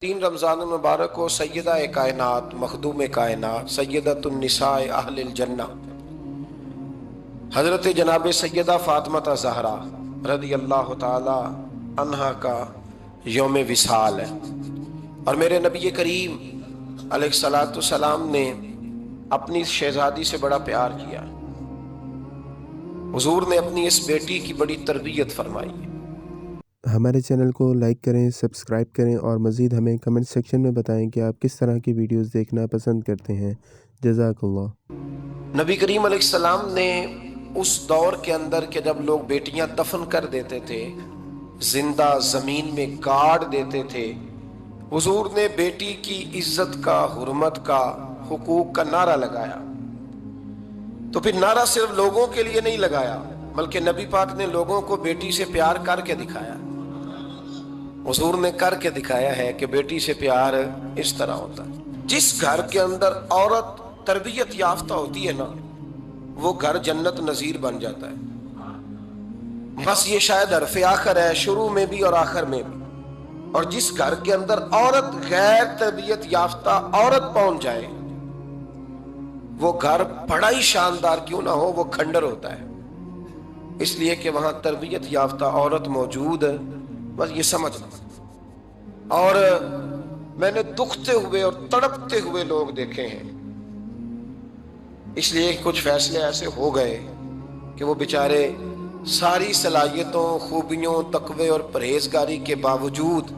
तीन रमज़ान मुबारक को सैयदा कायनात मखदूम कायनात सैयदतुन निसाए अहलिल जन्ना हज़रत जनाब सैयदा फ़ातिमा ज़हरा रज़ी अल्लाह ताला अन्हा का यौम विसाल है। और मेरे नबी करीम अलैहिस्सलातु सलाम ने अपनी शहज़ादी से बड़ा प्यार किया। हुज़ूर ने अपनी इस बेटी की बड़ी तरबियत फरमाई है। हमारे चैनल को लाइक करें, सब्सक्राइब करें और मज़ीद हमें कमेंट सेक्शन में बताएं कि आप किस तरह की वीडियोस देखना पसंद करते हैं। जज़ाकल्लाह। नबी करीम अलैहिस्सलाम ने उस दौर के अंदर के जब लोग बेटियां दफन कर देते थे, जिंदा ज़मीन में गाड़ देते थे, हुजूर ने बेटी की इज्जत का, हुर्मत का, हुकूक का नारा लगाया। तो फिर नारा सिर्फ लोगों के लिए नहीं लगाया, बल्कि नबी पाक ने लोगों को बेटी से प्यार करके दिखाया। हुजूर ने करके दिखाया है कि बेटी से प्यार इस तरह होता है। जिस घर के अंदर औरत तरबियत याफ्ता होती है ना, वो घर जन्नत नजीर बन जाता है। बस ये शायद हरफ़े आखिर है, शुरू में भी और आखिर में भी। और जिस घर के अंदर औरत गैर तरबियत याफ्ता औरत पहुंच जाए, वो घर बड़ा ही शानदार क्यों ना हो, वो खंडर होता है। इसलिए कि वहां तरबियत याफ्ता औरत मौजूद है, बस ये समझना। और मैंने दुखते हुए और तड़पते हुए लोग देखे हैं, इसलिए कुछ फैसले ऐसे हो गए कि वो बेचारे सारी सलाहियतों, खूबियों, तकवे और परहेजगारी के बावजूद,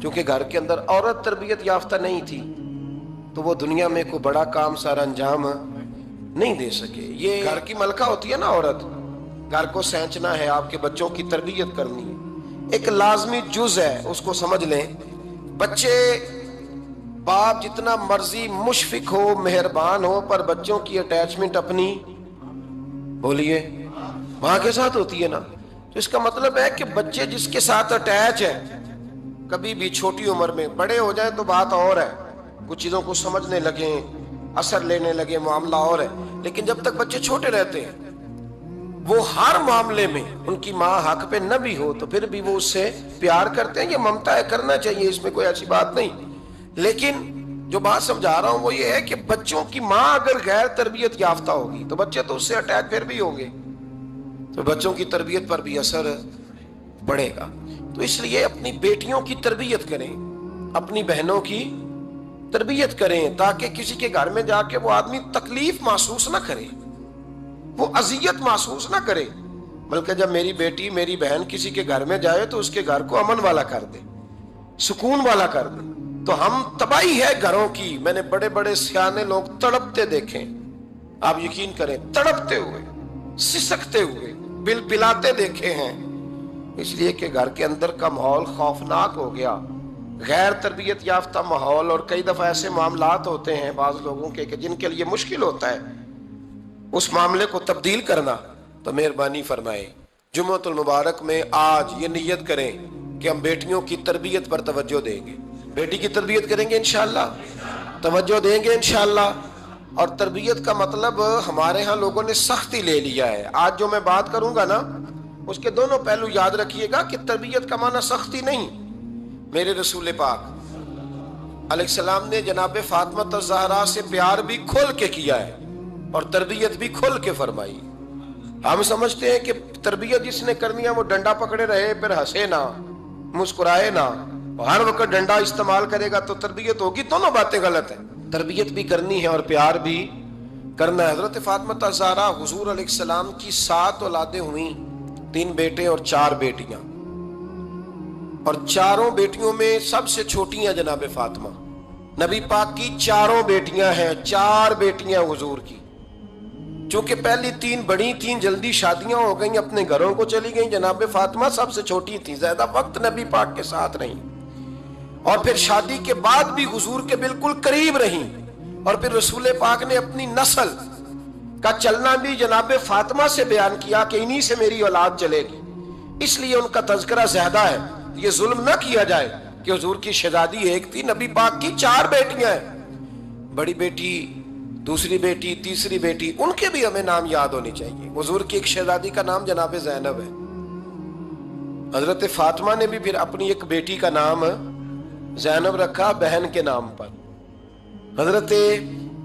क्योंकि घर के अंदर औरत तरबियत याफ्ता नहीं थी, तो वो दुनिया में कोई बड़ा काम सारा अंजाम नहीं दे सके। ये घर की मलका होती है ना औरत, घर को सेंचना है, आपके बच्चों की तरबियत करनी है, एक लाजमी जुज है, उसको समझ लें। बच्चे, बाप जितना मर्जी मुशफिक हो, मेहरबान हो, पर बच्चों की अटैचमेंट अपनी, बोलिए, माँ के साथ होती है ना। तो इसका मतलब है कि बच्चे जिसके साथ अटैच है, कभी भी छोटी उम्र में, बड़े हो जाए तो बात और है, कुछ चीजों को समझने लगे, असर लेने लगे, मामला और है। लेकिन जब तक बच्चे छोटे रहते हैं, वो हर मामले में उनकी माँ हक पे न भी हो तो फिर भी वो उससे प्यार करते हैं। ये ममता है, करना चाहिए, इसमें कोई ऐसी बात नहीं। लेकिन जो बात समझा रहा हूं वो ये है कि बच्चों की माँ अगर गैर तरबियत याफ्ता होगी तो बच्चे तो उससे अटैच फिर भी होंगे, तो बच्चों की तरबियत पर भी असर पड़ेगा। तो इसलिए अपनी बेटियों की तरबियत करें, अपनी बहनों की तरबियत करें, ताकि किसी के घर में जाके वो आदमी तकलीफ महसूस ना करे, वो अजियत महसूस ना करे। बल्कि जब मेरी बेटी, मेरी बहन किसी के घर में जाए तो उसके घर को अमन वाला कर दे, सुकून वाला कर दे। तो हम तबाही है घरों की। मैंने बड़े बड़े सियाने लोग तड़पते देखे, आप यकीन करें, तड़पते हुए, सिसकते हुए, बिलबिलाते देखे हैं। इसलिए कि घर के अंदर का माहौल खौफनाक हो गया, गैर तरबियत याफ्ता माहौल। और कई दफा ऐसे मामलात होते हैं बाज लोगों के कि जिनके लिए मुश्किल होता है उस मामले को तब्दील करना। तो मेहरबानी फरमाए, जुम्मतुल मुबारक में आज ये नियत करें कि हम बेटियों की तरबियत पर तवज्जो देंगे, बेटी की तरबियत करेंगे इंशाअल्लाह, तवज्जो देंगे इंशाअल्लाह। और तरबियत का मतलब हमारे यहाँ लोगों ने सख्ती ले लिया है। आज जो मैं बात करूंगा ना, उसके दोनों पहलू याद रखिएगा कि तरबियत का माना सख्ती नहीं। मेरे रसूल पाक अलैहिस्सलाम ने जनाब फातिमा ज़हरा से प्यार भी खोल के किया है और तरबियत भी खोल के फरमाई। हम समझते हैं कि तरबियत जिसने करनी है वो डंडा पकड़े रहे, फिर हंसे ना, मुस्कुराए ना, हर वक्त डंडा इस्तेमाल करेगा तो तरबियत होगी। दोनों बातें गलत है। तरबियत भी करनी है और प्यार भी करना है। हजरत फातिमा ज़हरा हुजूर अलैहिस्सलाम की 7 औलादें हुई, 3 बेटे और 4 बेटियां। और चारों बेटियों में सबसे छोटी हैं जनाब फातिमा। नबी पाक की 4 बेटियां हैं, 4 बेटियां हुजूर की। चूंकि पहली 3 बड़ी थीं, जल्दी शादियां हो गई, अपने घरों को चली गई। जनाब फातिमा सबसे छोटी थी, ज्यादा वक्त नबी पाक के साथ रही, और फिर शादी के बाद भी हुजूर के बिल्कुल करीब रही। और फिर रसूल पाक ने अपनी नस्ल का चलना भी जनाब फातिमा से बयान किया कि इन्हीं से मेरी औलाद चलेगी। इसलिए उनका तज़किरा ज्यादा है। ये जुल्म न किया जाए कि हुजूर की शहजादी एक थी, नबी पाक की 4 बेटियां हैं, बड़ी बेटी, दूसरी बेटी, तीसरी बेटी, उनके भी हमें नाम याद होने चाहिए। हुजूर की एक शहजादी का नाम जनाब ज़ैनब है। हजरत फातिमा ने भी फिर अपनी एक बेटी का नाम ज़ैनब रखा बहन के नाम पर। हजरत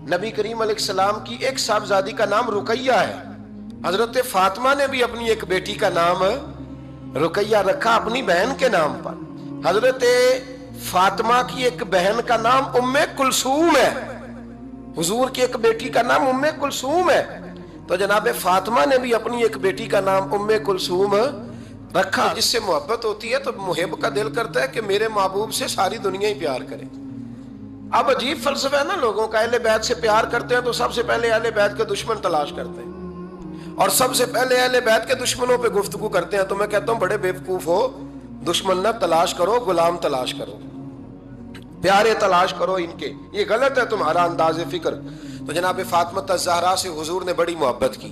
नबी करीम अलैहिस्सलाम की एक साहबजादी का नाम रुकैया है। हजरत फातिमा ने भी अपनी एक बेटी का नाम रुकैया रखा अपनी बहन के नाम पर। हजरत फातिमा की एक बहन का नाम उम्मे कुलसूम है। हुजूर की एक बेटी का नाम उम्मे कुलसूम है। तो जनाब फातिमा ने भी अपनी एक बेटी का नाम उम्मे कुलसूम रखा। जिससे मोहब्बत होती है तो मुहिब का दिल करता है कि मेरे महबूब से सारी दुनिया ही प्यार करे। अब अजीब फलसफा है ना लोगों का, अहले बैत से प्यार करते हैं तो सबसे पहले अहले बैत के दुश्मन तलाश करते हैं और सबसे पहले अहले बैत के दुश्मनों पे गुफ्तगू करते हैं। तो मैं कहता हूं बड़े बेवकूफ हो, दुश्मन न तलाश करो, गुलाम तलाश करो, प्यारे तलाश करो इनके। ये गलत है तुम्हारा अंदाज़े फिक्र। तो जनाब फातिमा ज़हरा से हुजूर ने बड़ी मोहब्बत की।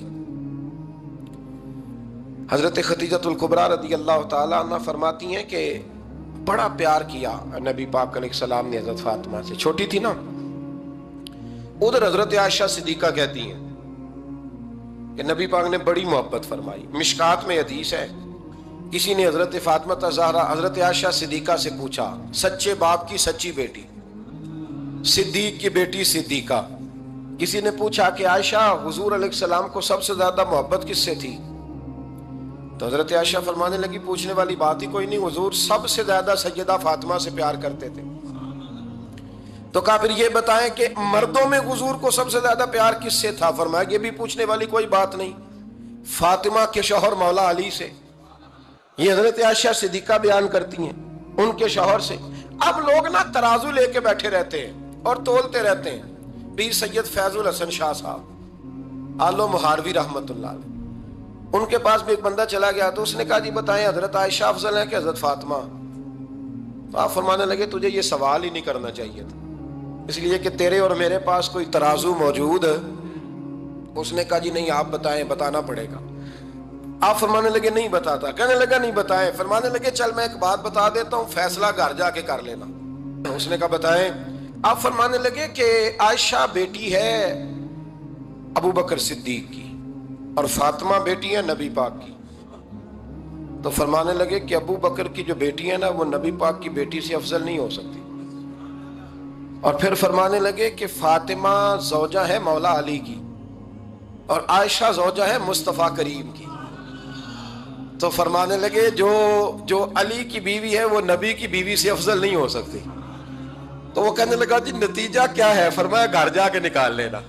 हजरत खदीजतुल कुबरा रदी अल्लाह ताला अन्हा फरमाती हैं कि बड़ा प्यार किया नबी पाक अलैहिस्सलाम ने हजरत फातिमा से। छोटी थी ना। उधर हजरत आयशा सिद्दीका कहती हैं कि नबी पाक ने बड़ी मोहब्बत फरमाई। मिशकात में हदीस है, किसी ने हजरत फातिमा ज़हरा हजरत आयशा सिद्दीका से पूछा, सच्चे बाप की सच्ची बेटी, सिद्दीक की बेटी सिद्दीका, किसी ने पूछा कि आयशा हुजूर अलैहिस्सलाम को सबसे ज्यादा मोहब्बत किससे थी? तो हजरत आयशा फरमाने लगी, पूछने वाली बात ही कोई नहीं, हुजूर सबसे ज्यादा सैयदा फातिमा से प्यार करते थे। तो कहा फिर ये बताएं कि मर्दों में हुजूर को सबसे ज्यादा प्यार किससे था? फरमाया ये भी पूछने वाली कोई बात नहीं, फातिमा के शौहर मौला अली से। ये हजरत आयशा सिद्दीका बयान करती हैं उनके शौहर से। अब लोग ना तराजू लेके बैठे रहते हैं और तोलते रहते हैं। पीर सैयद फैजुल हसन शाह साहब आलो मुहारवी रहमतुल्लाह अलैह, उनके पास भी एक बंदा चला गया तो उसने कहा जी बताएं हजरत आयशा अफजल है कि हजरत फातिमा? तो आप फरमाने लगे तुझे ये सवाल ही नहीं करना चाहिए था, इसलिए कि तेरे और मेरे पास कोई तराजू मौजूद है। उसने कहा जी नहीं आप बताएं, बताना पड़ेगा। आप फरमाने लगे नहीं बताता। कहने लगा नहीं बताएं। फरमाने लगे चल मैं एक बात बता देता हूं, फैसला घर जाके कर लेना। उसने कहा बताएं। आप फरमाने लगे कि आयशा बेटी है अबू बकर सिद्दीक की और फातिमा बेटी है नबी पाक की। तो फरमाने लगे कि अबू बकर की जो बेटी है ना वो नबी पाक की बेटी से अफजल नहीं हो सकती। और फिर फरमाने लगे कि फातिमा ज़ौजा है मौला अली की और आयशा ज़ौजा है मुस्तफ़ा करीम की। तो फरमाने लगे जो अली की बीवी है वो नबी की बीवी से अफजल नहीं हो सकती। तो वो कहने लगा जी नतीजा क्या है? फरमाया घर जाके निकाल लेना,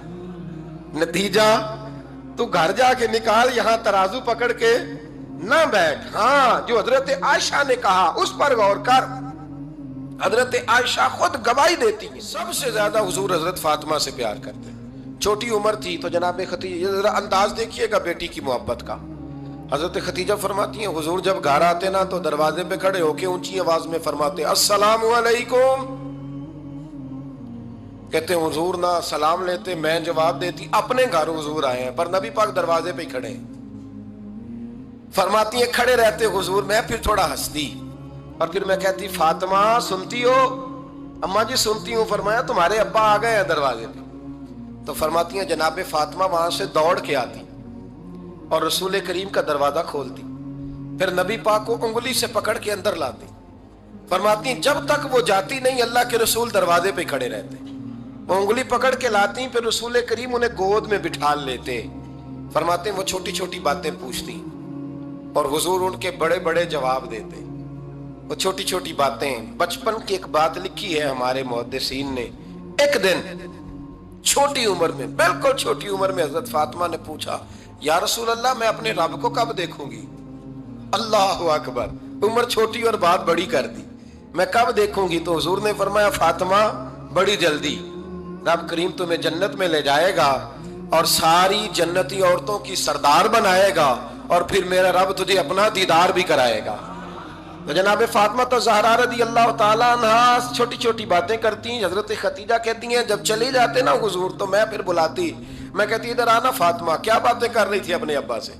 नतीजा तू घर जाके निकाल, यहां तराजू पकड़ के ना बैठ। हाँ जो हजरत आयशा ने कहा उस पर गौर कर। हजरत आयशा खुद गवाही देती है सबसे ज्यादा हुजूर हजरत फातिमा से प्यार करते। छोटी उम्र थी तो जनाब खतीजा, जरा अंदाज देखिएगा बेटी की मोहब्बत का। हजरत खतीजा फरमाती हैं हुजूर जब घर आते ना तो दरवाजे पे खड़े होके ऊंची आवाज में फरमाते अस्सलामु अलैकुम। कहते हुजूर ना सलाम लेते, मैं जवाब देती, अपने घर हुजूर आए हैं पर नबी पाक दरवाजे पे खड़े। फरमाती है खड़े रहते हुजूर, मैं फिर थोड़ा हंसती और फिर मैं कहती फातिमा सुनती हो? अम्मा जी सुनती हूँ। फरमाया तुम्हारे अब्बा आ गए हैं दरवाजे पे। तो फरमाती हैं जनाब फातिमा वहां से दौड़ के आती और रसूल करीम का दरवाजा खोलती, फिर नबी पाक को उंगली से पकड़ के अंदर लाती। फरमाती जब तक वो जाती नहीं अल्लाह के रसूल दरवाजे पे खड़े रहते। वो उंगली पकड़ के लाती, फिर रसूल करीम उन्हें गोद में बिठा लेते। फरमाते वो छोटी छोटी बातें पूछती और हुजूर उनके बड़े बड़े जवाब देते। वो छोटी छोटी बातें, बचपन की एक बात लिखी है हमारे मुहद्दिसीन ने। एक दिन छोटी उम्र में, बिल्कुल छोटी उम्र में हजरत फातिमा ने पूछा या रसूल अल्लाह मैं अपने रब को कब देखूंगी? अल्लाह अकबर, उम्र छोटी और बात बड़ी कर दी, मैं कब देखूंगी? तो हुजूर ने फरमाया फातिमा बड़ी जल्दी, रब करीम तुम्हें जन्नत में ले जाएगा और सारी जन्नती औरतों की सरदार बनाएगा और फिर मेरा रब तुझे अपना दीदार भी कराएगा। तो जनाब फातिमा तो ज़हरा रज़ी अल्लाह ताला अन्हा छोटी छोटी बातें करती। हजरत खतीजा कहती हैं जब चले जाते ना हुजूर तो मैं फिर बुलाती, मैं कहती इधर आना फातिमा, क्या बातें कर रही थी अपने अब्बा से?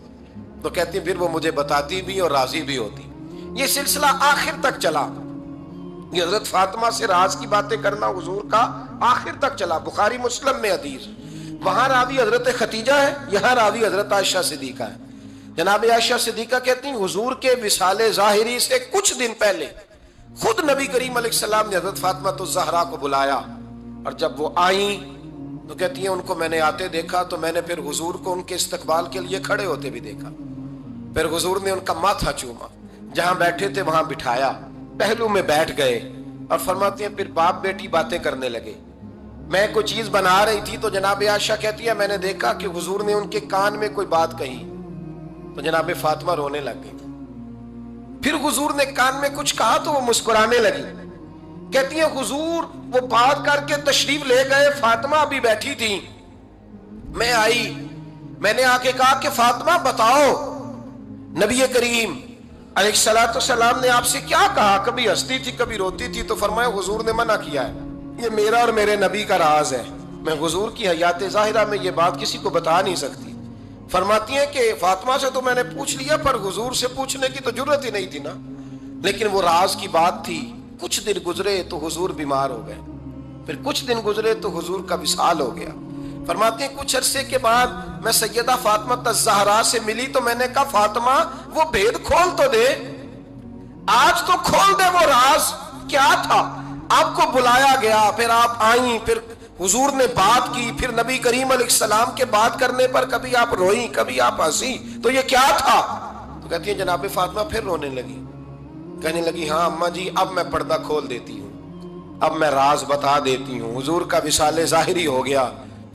तो कहती फिर वो मुझे बताती भी और राजी भी होती। ये सिलसिला आखिर तक चला। ये हजरत फातिमा से राज की बातें करना हुजूर का आखिर तक चला। बुखारी मुस्लिम में हदीस, वहां रावी हजरत खतीजा है, यहाँ रावी हजरत आयशा सिद्दीका है। जनाब आयशा सिद्दीका कहती हैं हुजूर के विसाले ज़ाहिरी से कुछ दिन पहले खुद नबी करीम अलैहिस्सलाम ने हजरत फातिमा तो ज़हरा को बुलाया, और जब वो आई तो कहती हैं उनको मैंने आते देखा तो मैंने फिर हुजूर को उनके इस्तकबाल के लिए खड़े होते भी देखा। फिर हुजूर ने उनका माथा चूमा, जहां बैठे थे वहां बिठाया, पहलू में बैठ गए और फरमाते हैं फिर बाप बेटी बातें करने लगे। मैं कोई चीज बना रही थी तो जनाब आयशा कहती है मैंने देखा कि हुजूर ने उनके कान में कोई बात कही तो जनाब फातिमा रोने लग गई। फिर हुजूर ने कान में कुछ कहा तो वो मुस्कुराने लगी। कहती है हुजूर वो बात करके तशरीफ ले गए, फातिमा अभी बैठी थी, मैं आई, मैंने आके कहा कि फातिमा बताओ नबी करीम अलैहिस्सलाम ने आपसे क्या कहा, कभी हंसती थी कभी रोती थी, तो फरमाया हुजूर ने मना किया है, ये मेरा और मेरे नबी का राज है, मैं हुजूर की हयात ज़ाहिरा में ये बात किसी को बता नहीं सकती। फरमाती हैं कि फातिमा से तो मैंने पूछ लिया पर हुजूर से पूछने की तो जरूरत ही नहीं थी ना, लेकिन वो राज की बात थी। कुछ दिन गुजरे तो हुजूर बीमार हो गए, फिर कुछ दिन गुजरे तो हुजूर का विसाल हो गया। फरमाते हैं कुछ अरसे के बाद मैं सैयदा फातिमा ज़हरा से मिली तो मैंने कहा फातिमा वो भेद खोल तो दे, आज तो खोल दे वो राज क्या था। आपको बुलाया गया, फिर आप आई, फिर हुजूर ने बात की, फिर नबी करीम अलैहिस्सलाम के बात करने पर कभी आप रोई कभी आप हंसी, तो ये क्या था। तो कहती है जनाब फातिमा फिर रोने लगी, कहने लगी हाँ अम्मा जी अब मैं पर्दा खोल देती हूँ, अब मैं राज बता देती हूँ। हुजूर का विसाले ज़ाहिरी हो गया।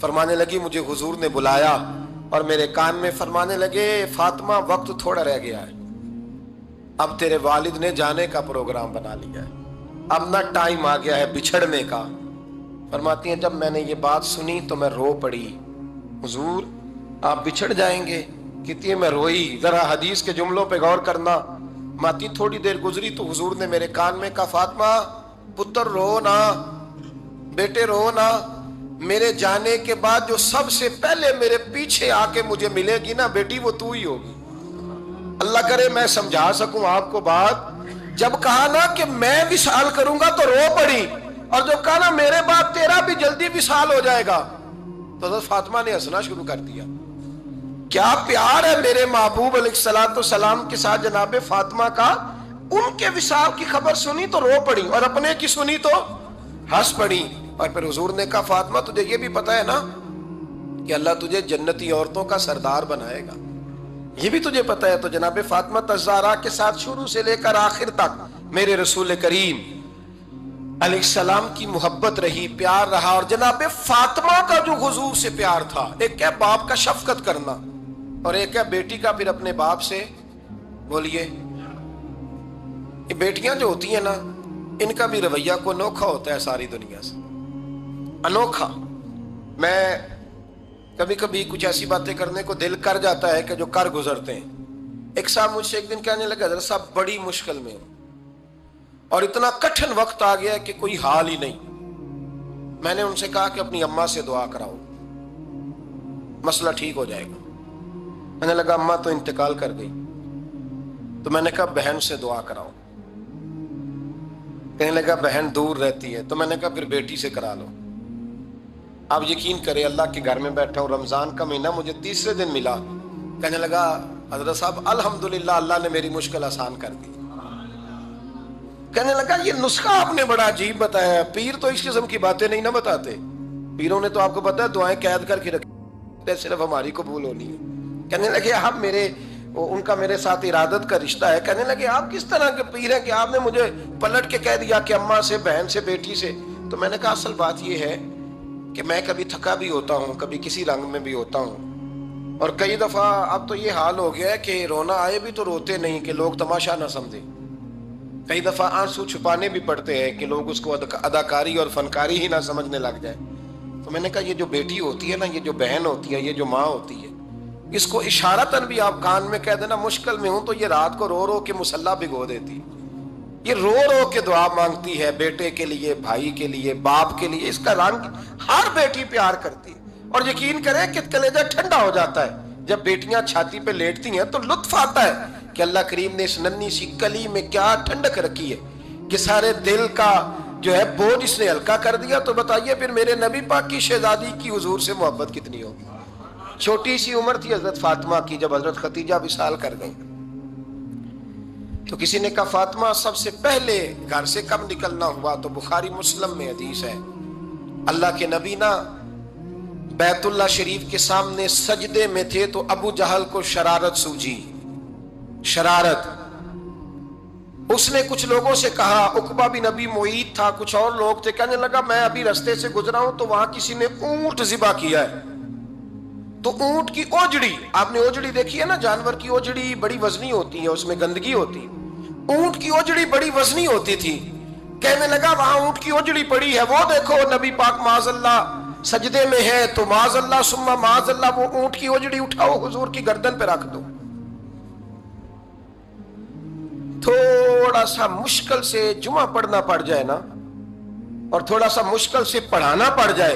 फरमाने लगी मुझे हुजूर ने बुलाया और मेरे कान में फरमाने लगे फातिमा वक्त थोड़ा रह गया है, अब तेरे वालिद ने जाने का प्रोग्राम बना लिया है, अब ना टाइम आ गया है बिछड़ने का। फरमाती हैं जब मैंने ये बात सुनी तो मैं रो पड़ी, हुजूर आप बिछड़ जाएंगे। कहती है मैं रोई। जरा हदीस के जुमलों पे गौर करना। माती थोड़ी देर गुजरी तो हुजूर ने मेरे कान में कहा फातिमा पुत्र रो ना, बेटे रो ना, मेरे जाने के बाद जो सबसे पहले मेरे पीछे आके मुझे मिलेगी ना बेटी वो तू ही होगी। अल्लाह करे मैं समझा सकूं आपको बात। जब कहा ना कि मैं विशाल करूंगा तो रो पड़ी, और जब कहा ना मेरे बाद तेरा भी जल्दी विशाल हो जाएगा तो हज़रत फातिमा ने हंसना शुरू कर दिया। क्या प्यार है मेरे महबूब अलैहिस्सलाम के साथ जनाब फातिमा का। उनके विशाल की खबर सुनी तो रो पड़ी और अपने की सुनी तो हंस पड़ी। और फिर हुजूर ने कहा फातिमा तुझे ये भी पता है ना कि अल्लाह तुझे जन्नती औरतों का सरदार बनाएगा, ये भी तुझे पता है। तो जनाब फातिमा ज़हरा के साथ शुरू से लेकर आखिर तक मेरे रसूल करीम अलैहिस्सलाम की मोहब्बत रही, प्यार रहा। और जनाब फातिमा का जो हुजूर से प्यार था, एक क्या बाप का शफकत करना और एक क्या बेटी का फिर अपने बाप से। बोलिए ये बेटियां जो होती हैं ना इनका भी रवैया को अनोखा होता है सारी दुनिया से, अनोखा। मैं कभी कभी कुछ ऐसी बातें करने को दिल कर जाता है कि जो कर गुजरते हैं। एक साहब मुझसे एक दिन कहने लगा हज़रत साहब बड़ी मुश्किल में हूं और इतना कठिन वक्त आ गया कि कोई हाल ही नहीं। मैंने उनसे कहा कि अपनी अम्मा से दुआ कराओ, मसला ठीक हो जाएगा। मैंने लगा अम्मा तो इंतकाल कर गई, तो मैंने कहा बहन से दुआ कराओ। कहने लगा बहन दूर रहती है, तो मैंने कहा फिर बेटी से करा लो। आप यकीन करें अल्लाह के घर में बैठा हूं, रमजान का महीना मुझे तीसरे दिन मिला। कहने लगा हजरत साहब अल्हम्दुलिल्लाह अल्लाह ने मेरी मुश्किल आसान कर दी। कहने लगा ये नुस्खा आपने बड़ा अजीब बताया, पीर तो इस किस्म की बातें नहीं ना बताते। पीरों ने तो आपको पता है दुआएं कैद करके रखी, सिर्फ हमारी कबूल होनी है। कहने लगे आप उनका मेरे साथ इरादत का रिश्ता है। कहने लगे आप किस तरह के पीर हैं कि आपने मुझे पलट के कह दिया कि अम्मा से, बहन से, बेटी से। तो मैंने कहा असल बात यह है कि मैं कभी थका भी होता हूँ, कभी किसी रंग में भी होता हूँ, और कई दफा अब तो ये हाल हो गया है कि रोना आए भी तो रोते नहीं कि लोग तमाशा ना समझे। कई दफा आंसू छुपाने भी पड़ते हैं कि लोग उसको अदाकारी और फनकारी ही ना समझने लग जाए। तो मैंने कहा ये जो बेटी होती है ना, ये जो बहन होती है, ये जो माँ होती है, इसको इशारतन भी आप कान में कह देना मुश्किल में हूं तो ये रात को रो रो के मुसल्ला भिगो देती है। ये रो रो के दुआ मांगती है बेटे के लिए, भाई के लिए, बाप के लिए। इसका रंग हर बेटी प्यार करती है। और यकीन करें कि कलेजा ठंडा हो जाता है जब बेटियां छाती पे लेटती हैं तो लुत्फ आता है कि अल्लाह करीम ने इस नन्ही सी कली में क्या ठंडक रखी है कि सारे दिल का जो है बोझ इसने हल्का कर दिया। तो बताइए फिर मेरे नबी पाक की शहजादी की हुजूर से मोहब्बत कितनी होगी। छोटी सी उम्र थी हजरत फातिमा की जब हजरत खतीजा विसाल कर गई। تو کسی نے کہا فاطمہ سب سے پہلے گھر سے کب نکلنا ہوا؟ تو بخاری مسلم میں حدیث ہے، اللہ کے نبی نا بیت اللہ شریف کے سامنے سجدے میں تھے تو ابو جہل کو شرارت سوجی، شرارت۔ اس نے کچھ لوگوں سے کہا، عقبہ بن ابی معیط تھا، کچھ اور لوگ تھے، کہنے لگا میں ابھی رستے سے گزرا ہوں تو وہاں کسی نے اونٹ ذبح کیا ہے، تو اونٹ کی اوجڑی، آپ نے اوجڑی دیکھی ہے نا، جانور کی اوجڑی بڑی وزنی ہوتی ہے، اس میں گندگی ہوتی، اونٹ کی اوجڑی بڑی وزنی ہوتی تھی، کہنے لگا وہاں اونٹ کی اوجڑی پڑی ہے، وہ دیکھو نبی پاک معاذ اللہ سجدے میں ہے، تو معاذ اللہ ثم معاذ اللہ وہ اونٹ کی اوجڑی اٹھاؤ حضور کی گردن پہ رکھ دو۔ تھوڑا سا مشکل سے جمعہ پڑھنا پڑ جائے نا، اور تھوڑا سا مشکل سے پڑھانا پڑ جائے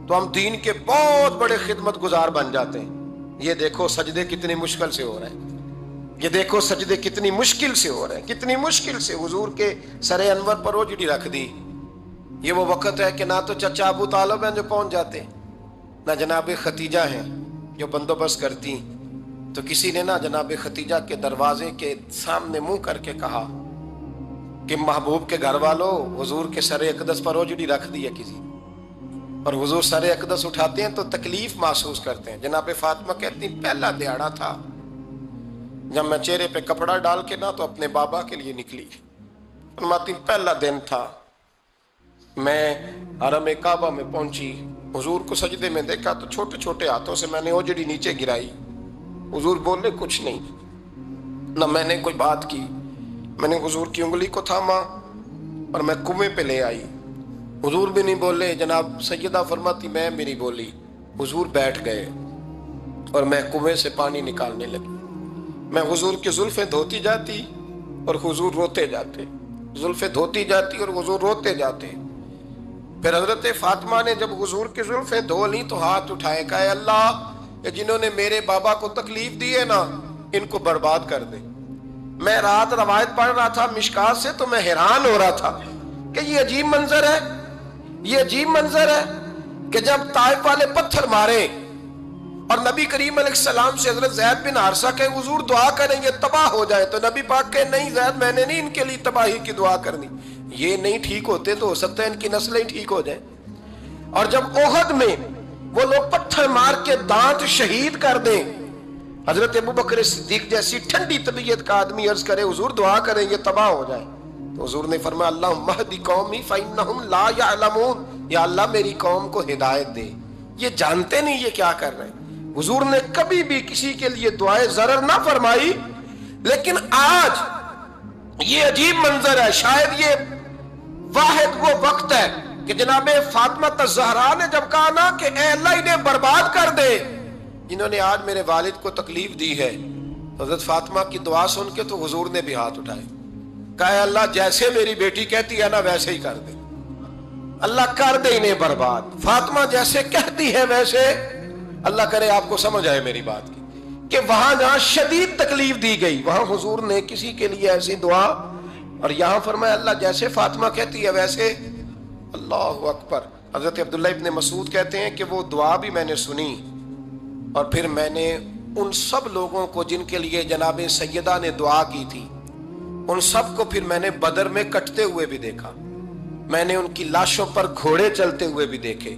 تو ہم دین کے بہت بڑے خدمت گزار بن جاتے ہیں۔ یہ دیکھو سجدے کتنی مشکل سے ہو رہے ہیں، یہ دیکھو سجدے کتنی مشکل سے ہو رہے ہیں، کتنی مشکل سے حضور کے سر انور پر اوجڑی رکھ دی۔ یہ وہ وقت ہے کہ نہ تو چچا ابو طالب ہیں جو پہنچ جاتے، نہ جناب ختیجہ ہیں جو بندوبست کرتی، تو کسی نے نہ جناب ختیجہ کے دروازے کے سامنے منہ کر کے کہا کہ محبوب کے گھر والوں حضور کے سر اقدس پر اوجڑی رکھ دی ہے کسی، اور حضور سر اقدس اٹھاتے ہیں تو تکلیف محسوس کرتے ہیں۔ جناب فاطمہ کہتی پہلا دیہڑا تھا جب میں چہرے پہ کپڑا ڈال کے نہ تو اپنے بابا کے لیے نکلی، فرماتی پہلا دن تھا، میں حرم کعبہ میں پہنچی، حضور کو سجدے میں دیکھا تو چھوٹے چھوٹے ہاتھوں سے میں نے اوجڑی نیچے گرائی، حضور بولے کچھ نہیں، نہ میں نے کوئی بات کی، میں نے حضور کی انگلی کو تھاما اور میں کنویں پہ لے آئی، حضور بھی نہیں بولے، جناب سیدہ فرماتی میں بھی نہیں بولی، حضور بیٹھ گئے اور میں کنویں سے پانی نکالنے لگی، میں حضور کی زلفیں دھوتی جاتی اور حضور روتے جاتے، زلفیں دھوتی جاتی اور حضور روتے جاتے۔ پھر حضرت فاطمہ نے جب حضور کی زلفیں دھو لی تو ہاتھ اٹھائے، کہا اللہ کہ جنہوں نے میرے بابا کو تکلیف دی ہے نا ان کو برباد کر دے۔ میں رات روایت پڑھ رہا تھا مشکات سے تو میں حیران ہو رہا تھا کہ یہ عجیب منظر ہے، یہ عجیب منظر ہے کہ جب طائف والے پتھر مارے اور نبی کریم علیہ السلام سے حضرت زید بن حارثہ کہ حضور دعا کریں گے تباہ ہو جائے، تو نبی پاک کہ نہیں زید میں نے نہیں ان کے لیے تباہی کی دعا کرنی، یہ نہیں ٹھیک ہوتے تو ہو سکتا ہے ان کی نسلیں ٹھیک ہو جائیں۔ اور جب احد میں وہ لوگ پتھر مار کے دانت شہید کر دیں، حضرت ابوبکر صدیق جیسی ٹھنڈی طبیعت کا آدمی عرض کرے حضور دعا کریں یہ تباہ ہو جائے، تو حضور نے فرمایا اللہم اہد قومی فإنہم لا یعلمون، یا اللہ میری قوم کو ہدایت دے، یہ جانتے نہیں یہ کیا کر رہے ہیں۔ حضور نے کبھی بھی کسی کے لیے دعائے ضرر نہ فرمائی، لیکن آج یہ عجیب منظر ہے، شاید یہ واحد وہ وقت ہے کہ جناب فاطمہ الزہرا نے جب کہا نا کہ اے اللہ انہیں برباد کر دے جنہوں نے آج میرے والد کو تکلیف دی ہے، حضرت فاطمہ کی دعا سن کے تو حضور نے بھی ہاتھ اٹھائے، کہا اے اللہ جیسے میری بیٹی کہتی ہے نا ویسے ہی کر دے، اللہ کر دے انہیں برباد، فاطمہ جیسے کہتی ہے ویسے، اللہ کرے آپ کو سمجھ آئے میری بات کی کہ وہاں جہاں شدید تکلیف دی گئی وہاں حضور نے کسی کے لیے ایسی دعا، اور یہاں فرمایا اللہ جیسے فاطمہ کہتی ہے ویسے، اللہ اکبر۔ حضرت عبداللہ ابن مسعود کہتے ہیں کہ وہ دعا بھی میں نے سنی، اور پھر میں نے ان سب لوگوں کو جن کے لیے جناب سیدہ نے دعا کی تھی ان سب کو پھر میں نے بدر میں کٹتے ہوئے بھی دیکھا، میں نے ان کی لاشوں پر گھوڑے چلتے ہوئے بھی دیکھے،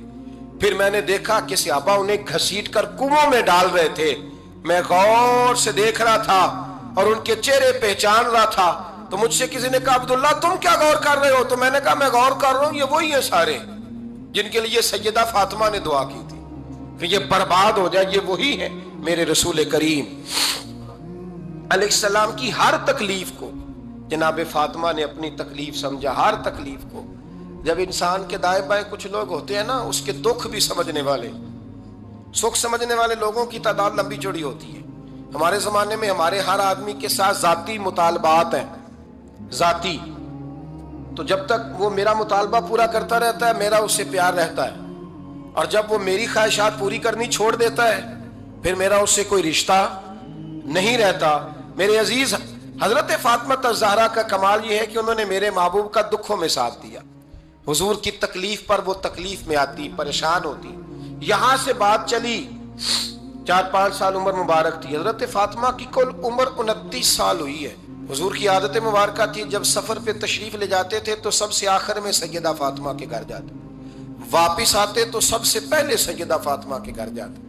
پھر میں نے دیکھا کہ صحابہ انہیں گھسیٹ کر کنووں میں ڈال رہے تھے، میں غور سے دیکھ رہا تھا اور ان کے چہرے پہچان رہا تھا، تو مجھ سے کسی نے کہا عبداللہ تم کیا غور کر رہے ہو؟ تو میں نے کہا میں غور کر رہا ہوں یہ وہی ہیں سارے جن کے لیے سیدہ فاطمہ نے دعا کی تھی کہ یہ برباد ہو جائے، یہ وہی ہیں میرے رسول کریم علیہ السلام کی ہر تکلیف کو جناب فاطمہ نے اپنی تکلیف سمجھا، ہر تکلیف کو۔ جب انسان کے دائیں بائیں کچھ لوگ ہوتے ہیں نا اس کے دکھ بھی سمجھنے والے، سکھ سمجھنے والے لوگوں کی تعداد لمبی چوڑی ہوتی ہے۔ ہمارے زمانے میں ہمارے ہر آدمی کے ساتھ ذاتی مطالبات ہیں، ذاتی، تو جب تک وہ میرا مطالبہ پورا کرتا رہتا ہے میرا اس سے پیار رہتا ہے، اور جب وہ میری خواہشات پوری کرنی چھوڑ دیتا ہے پھر میرا اس سے کوئی رشتہ نہیں رہتا۔ میرے عزیز حضرت فاطمہ الزہرا کا کمال یہ ہے کہ انہوں نے میرے محبوب کا دکھوں میں ساتھ دیا، حضور کی تکلیف پر وہ تکلیف میں آتی، پریشان ہوتی۔ یہاں سے بات چلی 4-5 سال عمر مبارک تھی، حضرت فاطمہ کی کل عمر 29 سال ہوئی ہے، हुजूर की आदत मुबारक थी, जब सफर पे तशरीफ ले जाते थे तो सबसे आखिर में सैयदा फातिमा के घर जाते, वापिस आते तो सबसे पहले सैयदा फातिमा के घर जाते।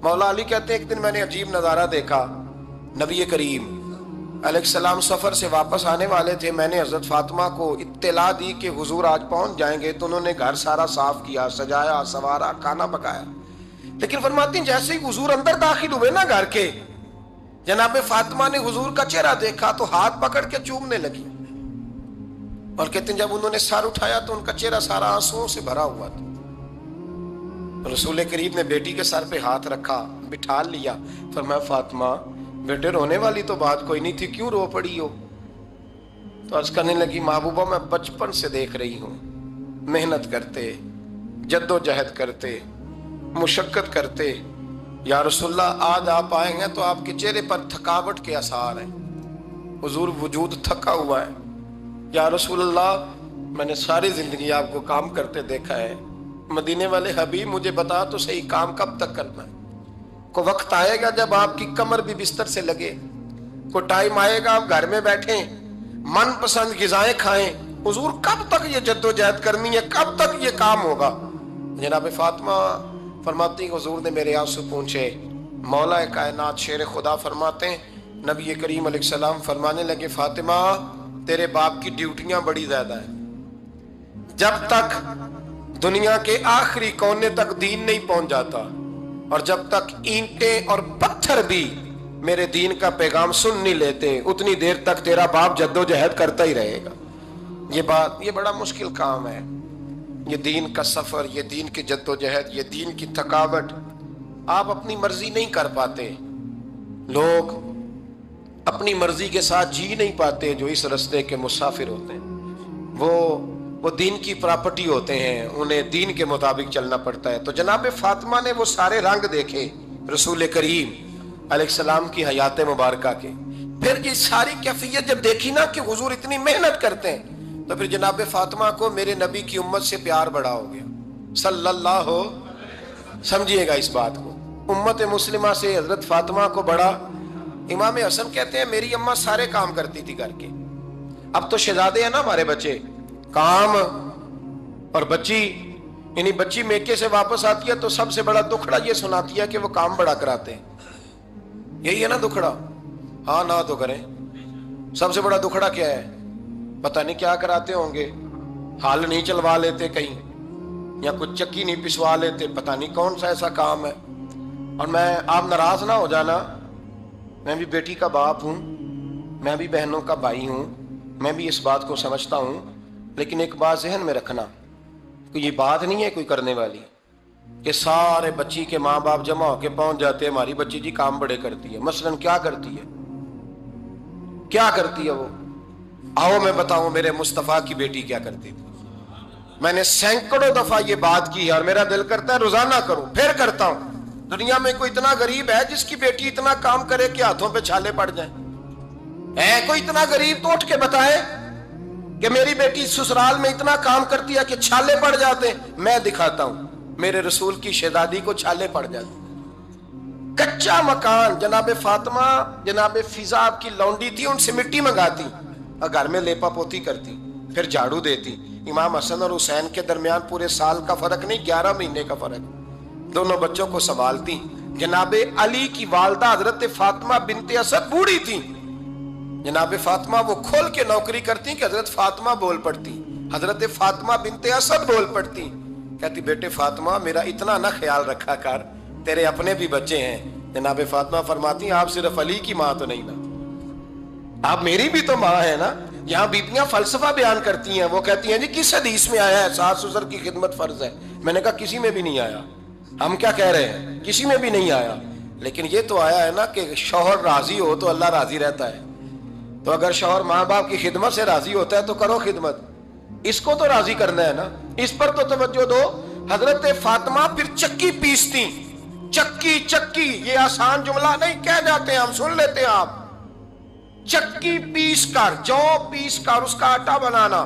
मौला अली कहते हैं एक दिन मैंने अजीब नज़ारा देखा। नबी करीम अलैहिस्सलाम सफ़र से वापस आने वाले थे। मैंने हज़रत फातिमा को इत्तला दी कि हुजूर आज पहुंच जाएंगे, तो उन्होंने घर सारा साफ किया, सजाया, सवारा, खाना पकाया। लेकिन फरमाती हैं जैसे ही हुजूर अंदर दाखिल हुए ना घर के, जनाब फातिमा ने हुजूर का चेहरा देखा तो हाथ पकड़ के चूमने लगी। और कहते हैं जब उन्होंने सर उठाया तो उनका चेहरा सारा आंसुओं से भरा हुआ था। रसूल करीम ने बेटी के सर पे हाथ रखा, बिठा लिया, फरमाया फातिमा बेटे रोने वाली तो बात कोई नहीं थी, क्यों रो पड़ी हो? तो अर्ज करने लगी महबूबा मैं बचपन से देख रही हूँ, मेहनत करते, जद्दोजहद करते, मुशक्कत करते, या रसूलल्लाह आज आप आएंगे तो आपके चेहरे पर थकावट के आसार हैं, हुजूर वजूद थका हुआ है। या रसूलल्लाह मैंने सारी जिंदगी आपको काम करते देखा है, मदीने वाले हबीब मुझे बता तो सही काम कब तक करना है? को वक्त आएगा जब आपकी कमर भी बिस्तर से लगे, को टाइम आएगा आप घर में बैठे मन पसंद ग़िज़ाएं खाएं, हुजूर कब तक ये जद्दोजहद करनी है, कब तक ये काम होगा? जनाब फातिमा फरमाती हुजूर ने मेरे आंसू पूछे। मौला कायनात शेर खुदा फरमाते हैं नबी करीम अलैहिस्सलाम फरमाने लगे फातिमा तेरे बाप की ड्यूटियां बड़ी ज्यादा है, जब तक दुनिया के आखिरी कोने तक दीन नहीं पहुंच जाता और जब तक ईंटें और पत्थर भी मेरे दीन का पैगाम सुन नहीं लेते उतनी देर तक तेरा बाप जद्दोजहद करता ही रहेगा। ये बड़ा मुश्किल काम है, ये दीन का सफर, ये दीन की जद्दोजहद, ये दीन की थकावट। आप अपनी मर्जी नहीं कर पाते, लोग अपनी मर्जी के साथ जी नहीं पाते जो इस रास्ते के मुसाफिर होते हैं। वो दीन की प्रॉपर्टी होते हैं, उन्हें दीन के मुताबिक चलना पड़ता है। तो जनाब फातिमा ने वो सारे रंग देखे रसूल करीम अलैहिस्सलाम की हयात मुबारक के। फिर ये सारी कैफियत जब देखी ना कि हुजूर इतनी मेहनत करते हैं, तो फिर जनाब फातिमा को मेरे नबी की उम्मत से प्यार बड़ा हो गया सल्लल्लाहु। समझिएगा इस बात को, उम्मत मुस्लिमा से हजरत फातिमा को बड़ा। इमाम हसन कहते हैं मेरी अम्मा सारे काम करती थी घर के। अब तो शहजादे हैं ना हमारे बच्चे, काम और बच्ची, यानी बच्ची मेके से वापस आती है तो सबसे बड़ा दुखड़ा ये सुनाती है कि वो काम बड़ा कराते हैं। यही है ना दुखड़ा? हाँ ना तो करें। सबसे बड़ा दुखड़ा क्या है? पता नहीं क्या कराते होंगे, हाल नहीं चलवा लेते कहीं, या कुछ चक्की नहीं पिसवा लेते, पता नहीं कौन सा ऐसा काम है। और मैं, आप नाराज ना हो जाना, मैं भी बेटी का बाप हूँ, मैं भी बहनों का भाई हूँ, मैं भी इस बात को समझता हूँ, लेकिन एक बात जहन में रखना, कोई ये बात नहीं है कोई करने वाली कि सारे बच्ची के माँ बाप जमा होके पहुंच जाते हैं हमारी बच्ची जी काम बड़े करती है। मसलन क्या करती है, क्या करती है वो? आओ मैं बताऊं मेरे मुस्तफा की बेटी क्या करती थी। मैंने सैकड़ों दफा ये बात की और मेरा दिल करता है रोजाना करूं, फिर करता हूं। दुनिया में कोई इतना गरीब है जिसकी बेटी इतना काम करे कि हाथों पे छाले पड़ जाएं? है कोई इतना गरीब तो उठ के बताए कि मेरी बेटी ससुराल में इतना काम करती है कि छाले पड़ जाते? मैं दिखाता हूं, मेरे रसूल की शहजादी को छाले पड़ जाते। कच्चा मकान, जनाब फातिमा जनाब फिजा की लौंडी थी, उनसे मिट्टी मंगाती और घर में लेपा पोती करती, फिर झाड़ू देती। इमाम हसन और हुसैन के दरमियान पूरे साल का फर्क नहीं, 11 महीने का फर्क। दोनों बच्चों को संभालती। जनाब अली की वालदा हजरत फातिमा बिनते असद बूढ़ी थी, जनाब फातिमा वो खोल के नौकरी करती कि हजरत फातिमा बोल पड़ती, हजरत फातिमा बिनते असद बोल पड़ती। कहती बेटे फातिमा मेरा इतना ना ख्याल रखा कर, तेरे अपने भी बच्चे हैं। जनाब फातिमा फरमाती आप सिर्फ अली की माँ तो नहीं ना, आप मेरी भी तो माँ है ना। यहाँ बीबियां फलसफा बयान करती हैं, वो कहती हैं जी किस हदीस में आया है सास ससुर की खिदमत फर्ज है? मैंने कहा किसी में भी नहीं आया। हम क्या कह रहे हैं, किसी में भी नहीं आया, लेकिन ये तो आया है ना कि शौहर राजी हो तो अल्लाह राजी रहता है। तो अगर शौहर माँ बाप की खिदमत से राजी होता है तो करो खिदमत, इसको तो राजी करना है ना, इस पर तो तवज्जो दो। हजरत फातिमा फिर चक्की पीसती। चक्की चक्की ये आसान जुमला नहीं कह जाते हैं, हम सुन लेते हैं आप। चक्की पीस कर, जौ पीस कर उसका आटा बनाना,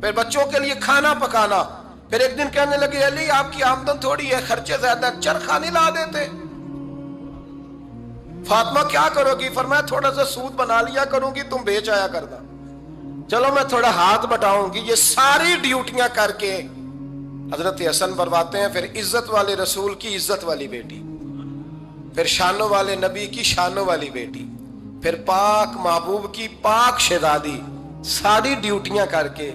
फिर बच्चों के लिए खाना पकाना। फिर एक दिन कहने लगे अली आपकी आमदन थोड़ी है, खर्चे ज्यादा, चरखा नहीं ला देते? फातिमा क्या करोगी? फरमाया थोड़ा सा सूद बना लिया करूंगी, तुम बेच आया करना। चलो मैं थोड़ा हाथ बटाऊंगी। ये सारी ड्यूटियां करके हजरत हसन फरमाते हैं फिर इज्जत वाले रसूल की इज्जत वाली बेटी, फिर शानों वाले नबी की शानों वाली बेटी, फिर पाक महबूब की पाक शहजादी, सारी ड्यूटियां करके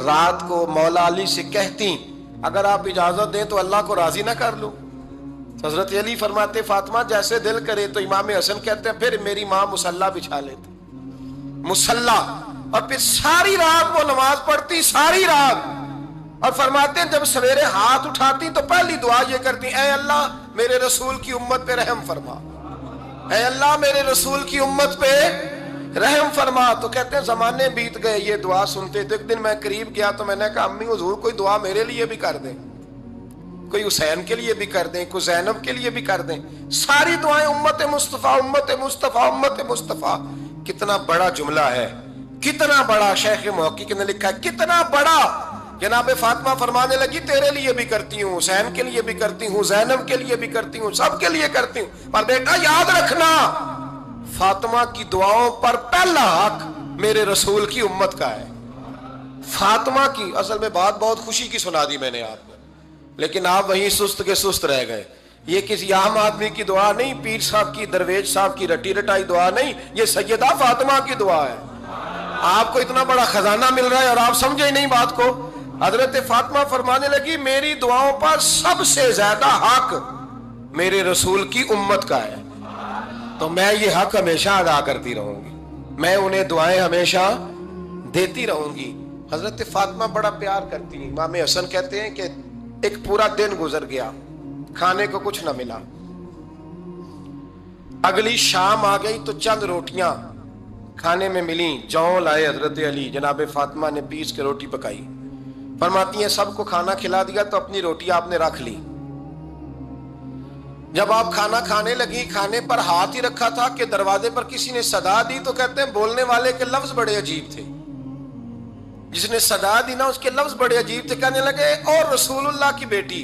रात को मौला अली से कहती अगर आप इजाजत दें तो अल्लाह को राजी ना कर लूं। हजरत अली फरमाते फातिमा जैसे दिल करे। तो इमाम हसन कहते हैं फिर मेरी माँ मुसल्ला बिछा लेती, मुसल्ला, और फिर सारी रात वो नमाज पढ़ती, सारी रात। और फरमाते हैं जब सवेरे हाथ उठाती तो पहली दुआ ये करती, ऐ अल्लाह मेरे रसूल की उम्मत पे रहम फरमा, ऐ अल्लाह मेरे रसूल की उम्मत पे रहम फरमा। तो कहते हैं जमाने बीत गए ये दुआ सुनते। तो एक दिन मैं करीब गया तो मैंने कहा अम्मी हुजूर कोई दुआ मेरे लिए भी कर दें, कोई हुसैन के लिए भी कर दें, कोई ज़ैनब के लिए भी कर दें। सारी दुआएं उम्मत मुस्तफ़ा, उम्मत मुस्तफ़ा, उम्मत मुस्तफ़ा। कितना बड़ा जुमला है, कितना बड़ा। शेख मुहक्किक ने लिखा है कितना बड़ा। जनाब फातिमा फरमाने लगी तेरे लिए भी करती हूँ, हुसैन के लिए भी करती हूँ, ज़ैनब के लिए भी करती हूँ, सबके लिए करती हूँ। पर बेटा याद रखना फातिमा की दुआओं पर पहला हक मेरे रसूल की उम्मत का है। फातिमा की असल में बात बहुत खुशी की सुना दी मैंने आपको, लेकिन आप वहीं सुस्त के सुस्त रह गए। ये किसी आम आदमी की दुआ नहीं, पीर साहब की, दरवेश साहब की रटी रटाई दुआ नहीं, ये सैयदा फातिमा की दुआ है। आपको इतना बड़ा खजाना मिल रहा है और आप समझे ही नहीं बात को। हजरत फातिमा फरमाने लगी मेरी दुआओं पर सबसे ज्यादा हक मेरे रसूल की उम्मत का है, तो मैं ये हक हमेशा अदा करती रहूंगी, मैं उन्हें दुआएं हमेशा देती रहूंगी। हजरत फातिमा बड़ा प्यार करती हैं। इमाम हसन कहते हैं कि एक पूरा दिन गुजर गया, खाने को कुछ न मिला। अगली शाम आ गई तो चंद रोटियां खाने में मिली। जौ लाए हजरत अली, जनाब फातिमा ने पीस के रोटी पकाई। फरमाती हैं सबको खाना खिला दिया तो अपनी रोटी आपने रख ली। जब आप खाना खाने लगी, खाने पर हाथ ही रखा था कि दरवाजे पर किसी ने सदा दी। तो कहते हैं बोलने वाले के लफ्ज बड़े अजीब थे, जिसने सदा दी ना उसके लफ्ज बड़े अजीब थे। कहने लगे और रसूलुल्लाह की बेटी,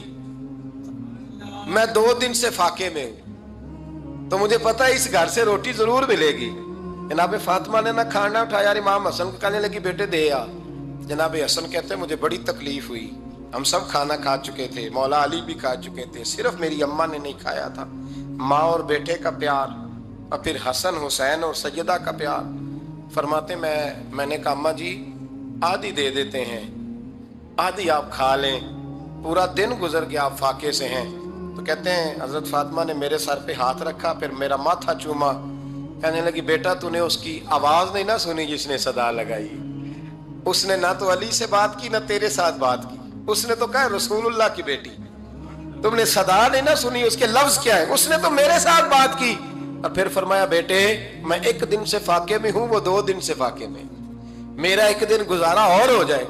मैं 2 दिन से फाके में हूं, तो मुझे पता है इस घर से रोटी जरूर मिलेगी। जनाब फातिमा ने ना खाना उठाया, इमाम हसन को कहने लगी बेटे दे आ। जनाब हसन कहते हैं मुझे बड़ी तकलीफ हुई, हम सब खाना खा चुके थे, मौला अली भी खा चुके थे, सिर्फ मेरी अम्मा ने नहीं खाया था। माँ और बेटे का प्यार, और फिर हसन हुसैन और सैयदा का प्यार। फरमाते मैंने कहा अम्मा जी आधी दे देते हैं, आधी आप खा लें, पूरा दिन गुजर गया आप फाके से हैं। तो कहते हैं हजरत फातिमा ने मेरे सर पे हाथ रखा, फिर मेरा माथा चूमा। कहने लगी बेटा तूने उसकी आवाज नहीं ना सुनी जिसने सदा लगाई, उसने ना तो अली से बात की ना तेरे साथ बात की, उसने तो कहा रसूलुल्लाह की बेटी। तुमने सदा नहीं ना सुनी, उसके लफ्ज क्या है, उसने तो मेरे साथ बात की। और फिर फरमाया बेटे मैं 1 दिन से फाके में हूं, वो 2 दिन से फाके में, मेरा 1 दिन गुजारा और हो जाए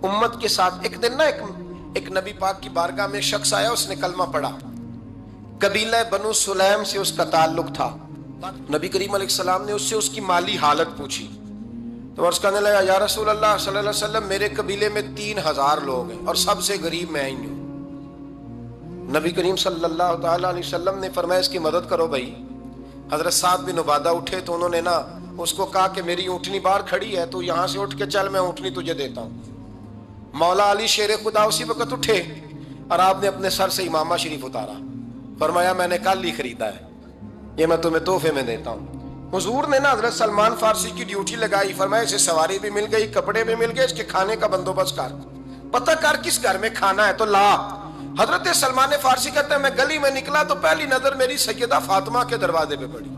उम्मत के साथ। एक दिन ना एक नबी पाक की बारगाह में शख्स आया, उसने कलमा पढ़ा, कबीला बनु सुलैम से उसका ताल्लुक था। नबी करीम अलैहिस्सलाम ने उससे उसकी माली हालत पूछी तो अर्ज़ करने लगा या रसूल अल्लाह सल्लल्लाहु अलैहि वसल्लम मेरे कबीले में 3000 लोग हैं और सबसे गरीब मैं ही हूं। नबी करीम सल्लल्लाहु अलैहि वसल्लम ने फरमाया इसकी मदद करो भाई। हजरत साद बिन उबादा उठे तो उन्होंने ना उसको कहा कि मेरी ऊँटनी बाहर खड़ी है, तो यहाँ से उठ के चल, मैं ऊँटनी तुझे देता हूँ। मौला अली शेर खुदा उसी वक्त उठे और आपने अपने सर से इमामा शरीफ उतारा, फरमाया मैंने कल ही खरीदा है, ये मैं तुम्हें तोहफे में देता हूँ। हुजूर ने ना हजरत सलमान फारसी की ड्यूटी लगाई, फरमाया इसे सवारी भी मिल गई, कपड़े भी मिल गए, इसके खाने का बंदोबस्त कर, पता कर किस घर में खाना है तो ला। हजरत सलमान फारसी कहते हैं मैं गली में निकला तो पहली नजर मेरी सैयदा फातिमा के दरवाजे पे पड़ी।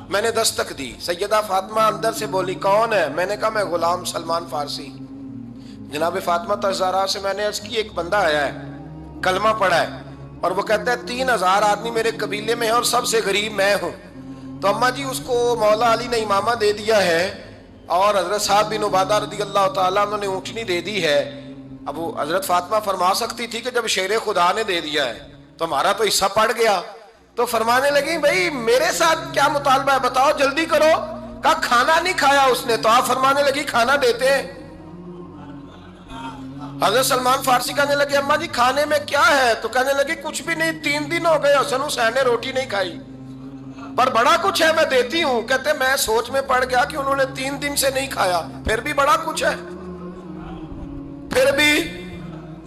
मैंने दस्तक दी, सैयदा फातिमा अंदर से बोली कौन है? मैंने कहा मैं गुलाम सलमान फारसी। जनाब फातिमा तज़ारा से मैंने अर्ज की एक बंदा आया है, कलमा पढ़ा है, और वो कहता है 3000 आदमी मेरे कबीले में है और सबसे गरीब मैं हूँ। तो अम्मा जी उसको मौला अली ने इमामा दे दिया है और हजरत साद बिन उबादा रदी अल्लाह ताला उन्होंने ऊँटनी दे दी है। अब वो हजरत फातिमा फरमा सकती थी कि जब शेर खुदा ने दे दिया है तो हमारा तो हिस्सा पड़ गया। तो फरमाने लगी भाई मेरे साथ क्या मुतालबा है बताओ, जल्दी करो। कहा खाना नहीं खाया उसने, तो आप फरमाने लगी खाना देते हैं। हजरत सलमान फारसी कहने लगे अम्मा जी खाने में क्या है? तो कहने लगे कुछ भी नहीं, 3 दिन हो गए हसन हुसैन ने रोटी नहीं खाई। پر بڑا کچھ ہے میں دیتی ہوں. کہتے میں سوچ میں پڑ گیا کہ انہوں نے 3 دن سے نہیں کھایا, پھر بھی بڑا کچھ ہے. پھر بھی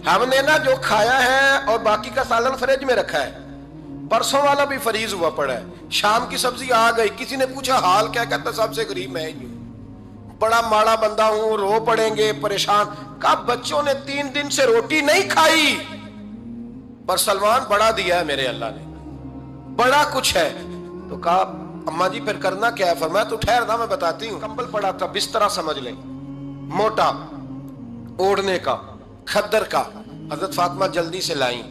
ہم نے نا جو کھایا ہے اور باقی کا سالن فریج میں رکھا ہے, پرسوں والا بھی فریز ہوا پڑا ہے, شام کی سبزی آ گئی. کسی نے پوچھا حال کیا, کہتا سب سے غریب میں ہی ہوں, بڑا ماڑا بندہ ہوں, رو پڑیں گے, پریشان. کہا بچوں نے 3 دن سے روٹی نہیں کھائی, پر سلمان بڑا دیا ہے میرے اللہ نے, بڑا کچھ ہے. تو کہا اماں جی پھر کرنا کیا ہے؟ فرمایا تو ٹھہر نا میں بتاتی ہوں. کمبل پڑا تھا, بسترا سمجھ لیں, موٹا اوڑھنے کا, کھدر کا. حضرت فاطمہ جلدی سے لائیں,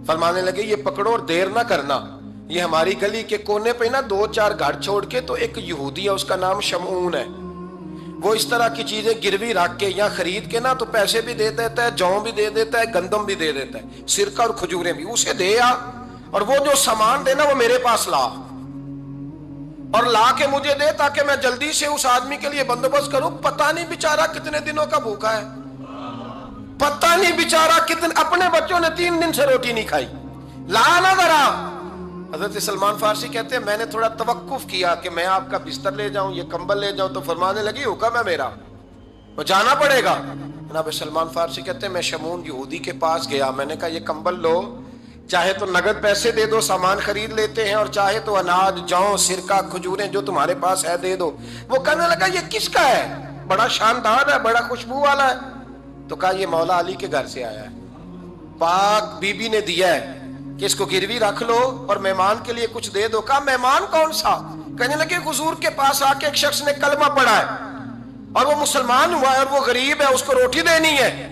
فرمانے لگے یہ پکڑو اور دیر نہ کرنا. یہ ہماری گلی کے کونے پہ نا 2-4 گھر چھوڑ کے تو ایک یہودی ہے, اس کا نام شمعون ہے. وہ اس طرح کی چیزیں گروی رکھ کے یا خرید کے نا تو پیسے بھی دے دیتا ہے, جوں بھی دے دیتا ہے, گندم بھی دے دیتا ہے, سرکہ اور کھجوریں بھی. اسے دے آ, اور وہ جو سامان دینا وہ میرے پاس لا, اور لا کے مجھے دے تاکہ میں جلدی سے اس آدمی کے لیے بندوبست کروں. پتہ نہیں بیچارہ کتنے دنوں کا بھوکا ہے, پتہ نہیں بیچارہ کتنے, اپنے بچوں نے 3 دن سے روٹی نہیں کھائی. لا نہ ذرا. حضرت سلمان فارسی کہتے ہیں میں نے تھوڑا توقف کیا کہ میں آپ کا بستر لے جاؤں, یہ کمبل لے جاؤں, تو فرمانے لگی حکم ہے میرا, وہ جانا پڑے گا. جناب سلمان فارسی کہتے ہیں میں شمعون یہودی کے پاس گیا, میں نے کہا یہ کمبل لو, چاہے تو نگد پیسے دے دو, سامان خرید لیتے ہیں, اور چاہے تو اناج, جوں, سرکہ, کھجوریں جو تمہارے پاس ہے دے دو. وہ کہنے لگا یہ کس کا ہے, بڑا شاندار ہے, بڑا خوشبو والا ہے. تو کہا یہ مولا علی کے گھر سے آیا ہے, پاک بی بی نے دیا ہے کہ اس کو گروی رکھ لو اور مہمان کے لیے کچھ دے دو. کہا مہمان کون سا؟ کہنے لگے حضور کے پاس آ کے ایک شخص نے کلمہ پڑھا ہے اور وہ مسلمان ہوا ہے اور وہ غریب ہے, اس کو روٹی دینی ہے.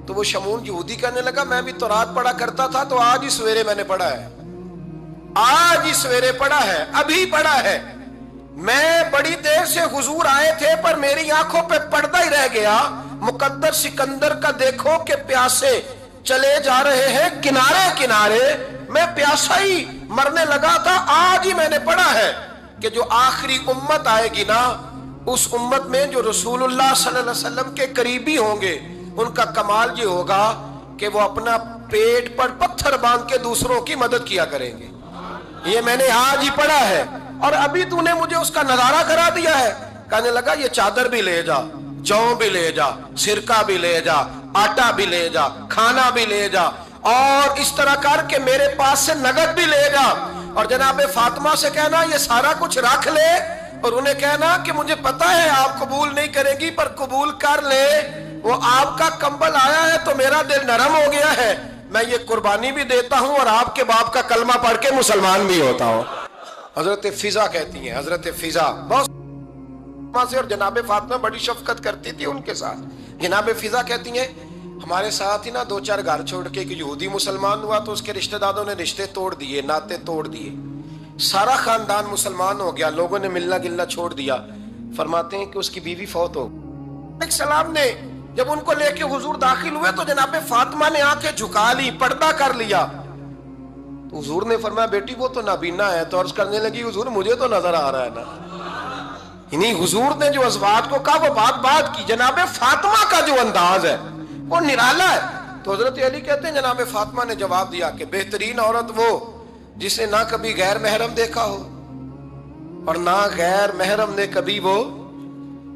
تو وہ شمعون یہودی کہنے لگا میں بھی تورات پڑھا کرتا تھا, تو آج ہی سویرے میں نے پڑھا ہے, آج ہی سویرے پڑھا ہے, ابھی پڑھا ہے. میں بڑی دیر سے حضور آئے تھے پر میری آنکھوں پہ پردہ ہی رہ گیا. مقدر سکندر کا دیکھو کہ پیاسے چلے جا رہے ہیں کنارے کنارے, میں پیاسا ہی مرنے لگا تھا. آج ہی میں نے پڑھا ہے کہ جو آخری امت آئے گی نا, اس امت میں جو رسول اللہ صلی اللہ علیہ وسلم کے قریبی ہوں گے, ان کا کمال یہ ہوگا کہ وہ اپنا پیٹ پر پتھر باندھ کے دوسروں کی مدد کیا کریں گے. یہ میں نے آج ہی پڑھا ہے اور ابھی تو نے مجھے اس کا نظارہ کرا دیا ہے. کہنے لگا یہ چادر بھی لے جا, جوں بھی لے جا, سرکہ بھی لے جا, آٹا بھی لے جا, کھانا بھی لے جا, اور اس طرح کر کے میرے پاس سے نگد بھی لے جا. اور جناب فاطمہ سے کہنا یہ سارا کچھ رکھ لے, اور انہیں کہنا کہ مجھے پتا ہے آپ قبول نہیں کریں گی پر قبول کر لے, وہ آپ کا کمبل آیا ہے تو میرا دل نرم ہو گیا ہے, میں یہ قربانی بھی دیتا ہوں اور آپ کے باپ کا کلمہ پڑھ کے مسلمان بھی ہوتا ہوں. حضرت فضا کہتی ہیں, حضرت فضا بہت سے, اور جناب فاطمہ بڑی شفقت کرتی تھی ان کے ساتھ. جناب فضا کہتی ہیں ہمارے ساتھ ہی نا 2-4 گھر چھوڑ کے ایک یہودی مسلمان ہوا تو اس کے رشتہ داروں نے رشتے توڑ دیے, ناطے توڑ دیے, سارا خاندان مسلمان ہو گیا, لوگوں نے ملنا گلنا چھوڑ دیا. فرماتے ہیں کہ اس کی بیوی فوت ہو. السلام نے جب ان کو لے کے حضور داخل ہوئے تو جناب فاطمہ نے آنکھیں جھکا لی, پردہ کر لیا. تو حضور نے فرمایا بیٹی وہ تو نابینا ہے. تو عرض کرنے لگی حضور مجھے تو نظر آ رہا ہے نا. یعنی حضور نے جو ازواج کو کہا وہ بات کی. جناب فاطمہ کا جو انداز ہے وہ نرالا ہے. تو حضرت علی کہتے ہیں جناب فاطمہ نے جواب دیا کہ بہترین عورت وہ جسے نہ کبھی غیر محرم دیکھا ہو اور نہ غیر محرم نے کبھی, وہ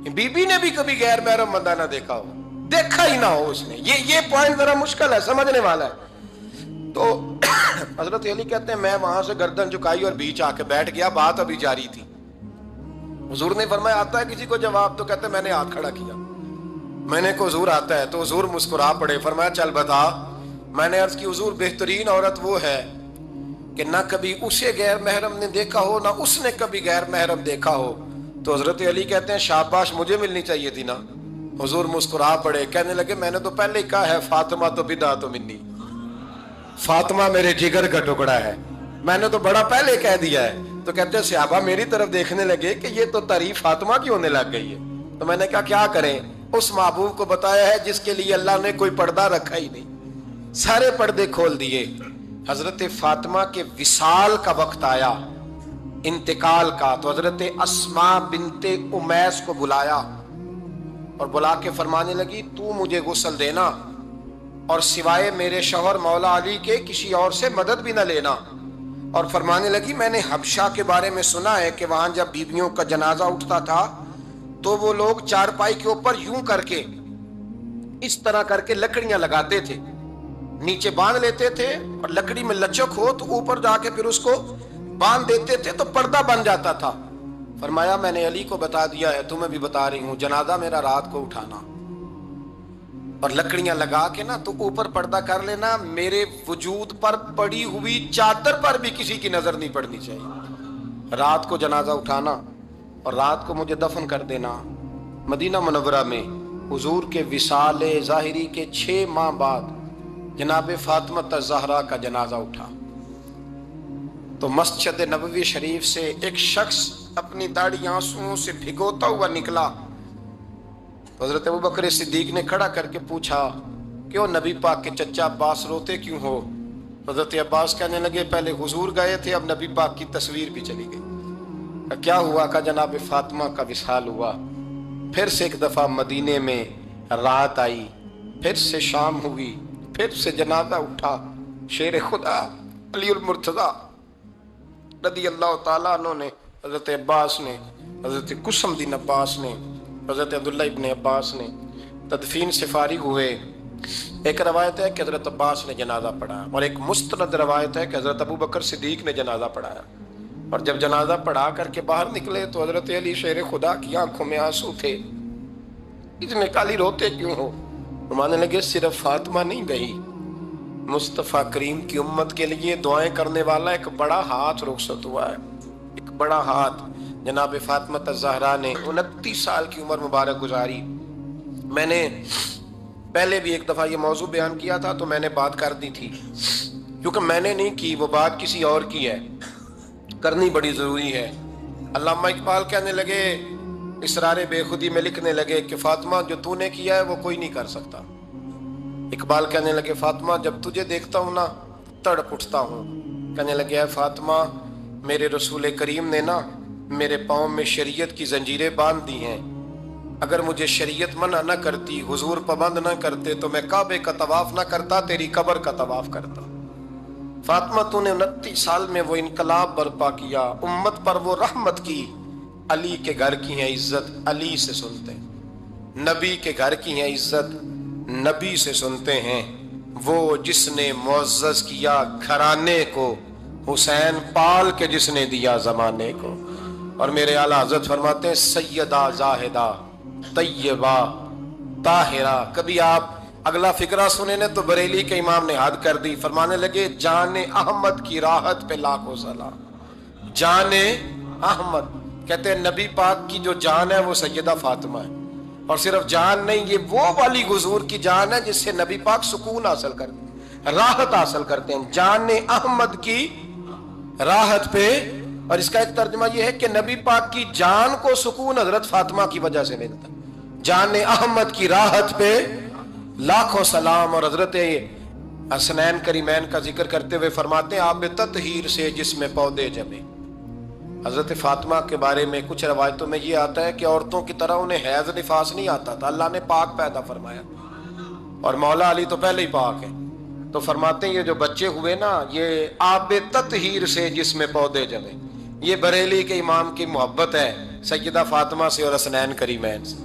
بی بی نے بھی کبھی غیر محرم بندہ نہ دیکھا ہو, دیکھا ہی نہ ہو اس نے. یہ پوائنٹ ذرا مشکل ہے, سمجھنے والا ہے. تو حضرت علی کہتے ہیں میں وہاں سے گردن جھکائی اور بیچ آ کے بیٹھ گیا, بات ابھی جاری تھی. حضور نے فرمایا آتا ہے کسی کو جواب؟ تو کہتے ہیں میں نے ہاتھ کھڑا کیا, میں نے کو حضور آتا ہے. تو حضور مسکرا پڑے, فرمایا چل بتا. میں نے عرض کی حضور بہترین عورت وہ ہے کہ نہ کبھی اسے غیر محرم نے دیکھا ہو نہ اس نے کبھی غیر محرم دیکھا ہو. تو حضرت علی کہتے ہیں شاباش مجھے ملنی چاہیے تھی نا. حضور مسکرا پڑے, کہنے لگے میں نے تو پہلے ہی کہا ہے فاطمہ تو بدعت منی, فاطمہ میرے جگر کا ٹکڑا ہے, میں نے تو بڑا پہلے کہہ دیا ہے. تو کہتے ہیں صحابہ میری طرف دیکھنے لگے کہ یہ تو تعریف فاطمہ کی ہونے لگ گئی ہے. تو میں نے کہا کیا کریں, اس محبوب کو بتایا ہے جس کے لیے اللہ نے کوئی پردہ رکھا ہی نہیں, سارے پردے کھول دیے. حضرت فاطمہ کے وصال کا وقت آیا, انتقال کا. تو حضرت اسماء بنت امیس کو بلایا اور بلا کے فرمانے لگی تو مجھے غسل دینا اور سوائے میرے شوہر مولا علی کے کسی اور سے مدد بھی نہ لینا. اور فرمانے لگی میں نے حبشہ کے بارے میں سنا ہے کہ وہاں جب بیویوں کا جنازہ اٹھتا تھا تو وہ لوگ چارپائی کے اوپر یوں کر کے اس طرح کر کے لکڑیاں لگاتے تھے، نیچے باندھ لیتے تھے اور لکڑی میں لچک ہو تو اوپر جا کے پھر اس کو باندھ دیتے تھے تو پردہ بن جاتا تھا۔ فرمایا میں نے علی کو بتا دیا ہے، تمہیں بھی بتا رہی ہوں، جنازہ میرا رات کو اٹھانا اور لکڑیاں لگا کے نا تو اوپر پردہ کر لینا، میرے وجود پر پڑی ہوئی چادر پر بھی کسی کی نظر نہیں پڑنی چاہیے۔ رات کو جنازہ اٹھانا اور رات کو مجھے دفن کر دینا۔ مدینہ منورہ میں حضور کے وصال ظاہری کے 6 ماہ بعد جناب فاطمہ الزہرا کا جنازہ اٹھا تو مسجد نبوی شریف سے ایک شخص اپنی داڑھی آنسوؤں سے بھگوتا ہوا نکلا۔ حضرت ابوبکر صدیق نے کھڑا کر کے پوچھا کیوں نبی پاک کے چچا عباس روتے کیوں ہو؟ حضرت عباس کہنے لگے پہلے حضور گئے تھے، اب نبی پاک کی تصویر بھی چلی گئی۔ کیا ہوا؟ کہ جناب فاطمہ کا وصال ہوا۔ پھر سے ایک دفعہ مدینے میں رات آئی، پھر سے شام ہوئی، پھر سے جنازہ اٹھا۔ شیر خدا علی المرتضی رضی اللہ تعالیٰ عنہ نے، حضرت عباس نے، حضرت قسم دین عباس نے، حضرت عبداللہ ابن عباس نے تدفین سے فارغ ہوئے۔ ایک روایت ہے کہ حضرت عباس نے جنازہ پڑھا اور ایک مستند روایت ہے کہ حضرت ابوبکر صدیق نے جنازہ پڑھایا، اور جب جنازہ پڑھا کر کے باہر نکلے تو حضرت علی شیر خدا کی آنکھوں میں آنسو تھے۔ اتنے کالی روتے کیوں ہو؟ فرمانے لگے صرف فاطمہ نہیں گئی، مصطفیٰ کریم کی امت کے لیے دعائیں کرنے والا ایک بڑا ہاتھ رخصت ہوا ہے، ایک بڑا ہاتھ۔ جناب فاطمہ الزہرا نے 29 سال کی عمر مبارک گزاری۔ میں نے پہلے بھی ایک دفعہ یہ موضوع بیان کیا تھا تو میں نے بات کر دی تھی، کیونکہ میں نے نہیں کی، وہ بات کسی اور کی ہے، کرنی بڑی ضروری ہے۔ علامہ اقبال کہنے لگے، اسرار بے خودی میں لکھنے لگے کہ فاطمہ جو تو نے کیا ہے وہ کوئی نہیں کر سکتا۔ اقبال کہنے لگے فاطمہ جب تجھے دیکھتا ہوں نا تڑپ اٹھتا ہوں۔ کہنے لگے اے فاطمہ میرے رسول کریم نے نا میرے پاؤں میں شریعت کی زنجیریں باندھ دی ہیں، اگر مجھے شریعت منع نہ کرتی، حضور پابند نہ کرتے تو میں کعبے کا طواف نہ کرتا، تیری قبر کا طواف کرتا۔ فاطمہ تو نے 29 سال میں وہ انقلاب برپا کیا، امت پر وہ رحمت کی۔ علی کے گھر کی ہیں عزت علی سے سنتے ہیں، نبی کے گھر کی ہیں عزت نبی سے سنتے ہیں۔ وہ جس نے معزز کیا گھرانے کو، حسین پال کے جس نے دیا زمانے کو۔ اور میرے اعلیٰ حضرت فرماتے ہیں سیدہ زاہدہ طیبہ طاہرہ۔ کبھی آپ اگلا فقرہ سنے نے تو بریلی کے امام نے حد کر دی، فرمانے لگے جان احمد کی راحت پہ لاکھوں سلام۔ جان احمد کہتے ہیں نبی پاک کی جو جان ہے وہ سیدہ فاطمہ ہے، اور صرف جان نہیں، یہ وہ والی حضور کی جان ہے جس سے نبی پاک سکون حاصل کرتے ہیں، راحت حاصل کرتے ہیں۔ جان احمد کی راحت پہ، اور اس کا ایک ترجمہ یہ ہے کہ نبی پاک کی جان کو سکون حضرت فاطمہ کی وجہ سے ملتا ہے۔ جان احمد کی راحت پہ لاکھوں سلام۔ اور حضرت حسنین کریمین کا ذکر کرتے ہوئے فرماتے ہیں آب تطہیر سے جس میں پودے جمے۔ حضرت فاطمہ کے بارے میں کچھ روایتوں میں یہ آتا ہے کہ عورتوں کی طرح انہیں حیض نفاس نہیں آتا تھا، اللہ نے پاک پیدا فرمایا، اور مولا علی تو پہلے ہی پاک ہے، تو فرماتے ہیں یہ جو بچے ہوئے نا یہ آب تطہیر سے جس میں پودے جمے۔ یہ بریلی کے امام کی محبت ہے سیدہ فاطمہ سے اور حسنین کریمین سے۔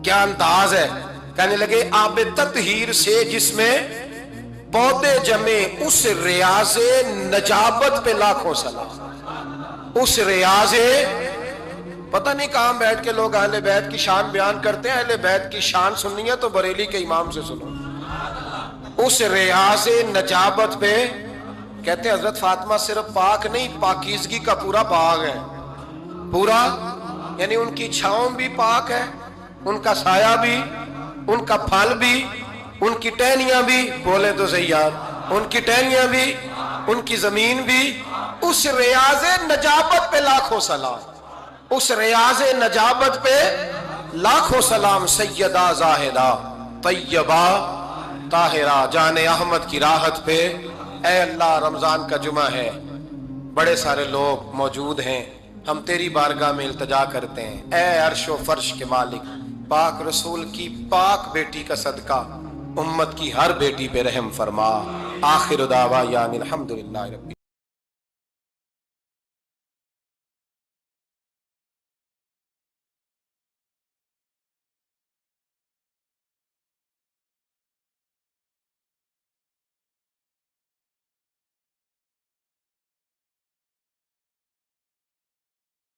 کیا انداز ہے، کہنے لگے آب تطہیر سے جس میں پودے جمے، اس ریاض نجابت پہ لاکھوں سلام۔ اس ریاض، پتہ نہیں کہاں بیٹھ کے لوگ اہل بیت کی شان بیان کرتے ہیں، اہل بیت کی شان سننی ہے تو بریلی کے امام سے سنو۔ اس ریاض نجابت پہ کہتے ہیں حضرت فاطمہ صرف پاک نہیں، پاکیزگی کا پورا باغ ہے، پورا، یعنی ان کی چھاؤں بھی پاک ہے، ان کا سایہ بھی، ان کا پھل بھی، ان کی ٹہنیاں بھی، بولے تو صحیح یار، ان کی ٹہنیاں بھی، ان کی زمین بھی۔ اس ریاض نجابت پہ لاکھوں سلام، اس ریاض نجابت پہ لاکھوں سلام۔ سیدہ زاہدہ طیبہ طاہرہ، جان احمد کی راحت پہ۔ اے اللہ رمضان کا جمعہ ہے، بڑے سارے لوگ موجود ہیں، ہم تیری بارگاہ میں التجا کرتے ہیں، اے عرش و فرش کے مالک، پاک رسول کی پاک بیٹی کا صدقہ امت کی ہر بیٹی پہ رحم فرما۔ آخر دعوانا الحمدللہ رب